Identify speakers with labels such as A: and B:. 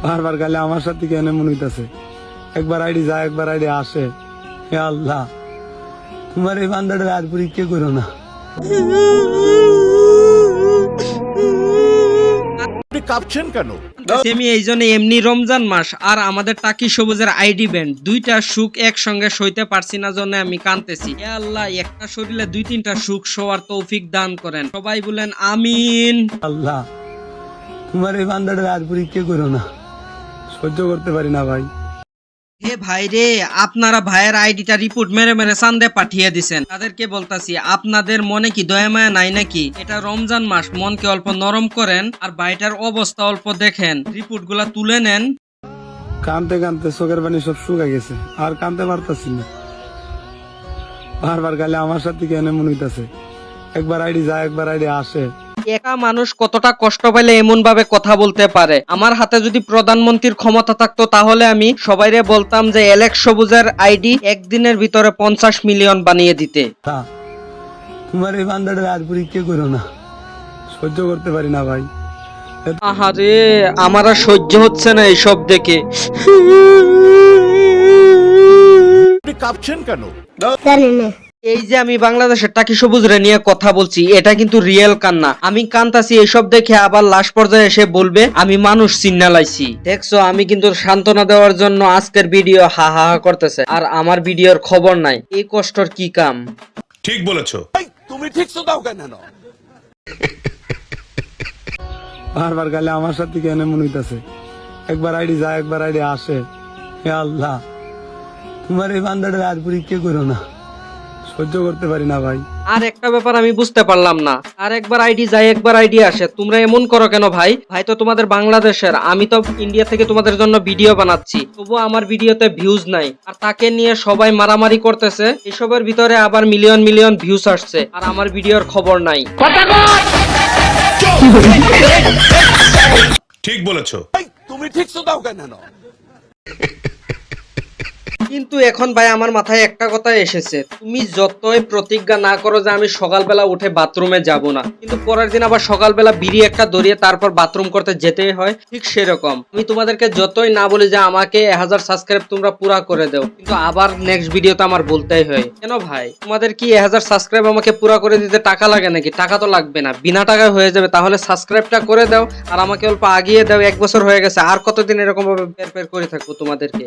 A: বারবার গালে আমার সাথে কেন মনে হইতাছে একবার আইডি যায় একবার আইডি আসে। হে আল্লাহ, তোমার এই বান্দাটা আর পরীক্ষা করো না।
B: কাঁপছেন কেন?
C: আমি এই জন্য এমনি রমজান মাস আর আমাদের টাকি সবুজের আইডি ব্যান্ড দুইটা সুখ একসঙ্গে সইতে পারছি না জন্য আমি কাঁদতেছি। হে আল্লাহ, একটা শরীরে দুই তিনটা সুখ সওয়ার তৌফিক দান করেন, সবাই বলেন আমিন।
A: আল্লাহ, তোমার এই বান্দাটা আর পরীক্ষা করো না, সহ্য করতে পারি না ভাই।
C: হে ভাই রে, আপনারা ভাইয়ের আইডিটা রিপোর্ট মেরে মেরে চান্দে পাঠিয়ে দিছেন। তাদেরকে বলতাছি, আপনাদের মনে কি দয়া মায়া নাই নাকি? এটা রমজান মাস, মনকে অল্প নরম করেন আর ভাইটার অবস্থা অল্প দেখেন, রিপোর্ট গুলা তুলে নেন।
A: কানতে কানতে চোখের পানি সব শুকা গেছে, আর কানতে পারতাছি না। বারবার গালে আমার সাথে কেন মনে হইতাছে একবার আইডি যায় একবার আইডি আসে।
C: একা মানুষ কতটা কষ্ট পাইলে এমন ভাবে কথা বলতে পারে। আমার হাতে যদি প্রধানমন্ত্রীর ক্ষমতা থাকতো তাহলে আমি সবাইরে বলতাম যে এলেক্স সবুজের আইডি একদিনের ভিতরে 50 মিলিয়ন বানিয়ে দিতে।
A: তোমার এই বান্দাটা আর পরীক্ষা করো না, সহ্য করতে পারি না ভাই।
C: আহারে, আমার আর সহ্য হচ্ছে না এইসব দেখে।
B: কাঁপছেন কেন?
C: এই যে আমি বাংলাদেশের টাকি সবুজ রে নিয়ে কথা বলছি, এটা কিন্তু রিয়েল কান্না। আমি কান্তাছি এইসব দেখে, আবার লাস্ট পর্যায়ে এসে বলবে আমি মানুষ চিন্নালাইছি। দেখছো, আমি কিন্তু সান্ত্বনা দেওয়ার জন্য আজকের ভিডিও হা হা হা করতেছে, আর আমার ভিডিওর খবর নাই। এই কষ্টর কি কাম?
B: ঠিক বলেছো।
D: তুমি ঠিক তো দাও কেন?
A: বারবার গালে আমার সাথে কেন মনে হইতাছে একবার আইডি যায় একবার আইডি আসে। হে আল্লাহ, তোমার এই বান্দাটা আর পরীক্ষা করো না, সহ্য করতে পারি না ভাই।
C: আর একটা ব্যাপার আমি বুঝতে পারলাম না, আর একবার আইডি যায় একবার আইডি আসে, তোমরা এমন করো কেন ভাই? ভাই তো তোমাদের বাংলাদেশের, আমি তো ইন্ডিয়া থেকে তোমাদের জন্য ভিডিও বানাচ্ছি, তবুও আমার ভিডিওতে ভিউজ নাই। আর তাকে নিয়ে সবাই মারামারি করতেছে, এসবের ভিতরে আবার মিলিয়ন মিলিয়ন ভিউজ আসছে, আর আমার ভিডিওর খবর নাই।
B: ঠিক বলেছো।
D: তুমি ঠিক তো দাও কেন?
C: কিন্তু এখন ভাই আমার মাথায় একটা কথা এসেছে, তুমি যতই প্রতিজ্ঞা না করো যে আমি সকালবেলা উঠে বাথরুমে যাব না, কিন্তু পরের দিন আবার সকালবেলা বিড়ি একটা ধরিয়ে তারপর বাথরুম করতে যেতেই হয়, ঠিক সেরকম আমি তোমাদেরকে যতই না বলি যে আমাকে 1000 সাবস্ক্রাইব তোমরা পুরা করে দাও, কিন্তু আবার নেক্সট ভিডিওতে আমার বলতেই হয়। কেন ভাই, তোমাদের কি 1000 সাবস্ক্রাইব আমাকে পুরা করে দিতে টাকা লাগে নাকি? টাকা তো লাগবে না, বিনা টাকায় হয়ে যাবে। তাহলে সাবস্ক্রাইবটা করে দাও আর আমাকে অল্প আগিয়ে দাও। 1 বছর হয়ে গেছে, আর কতদিন এরকম ভাবে পের পের করে থাকবো তোমাদেরকে?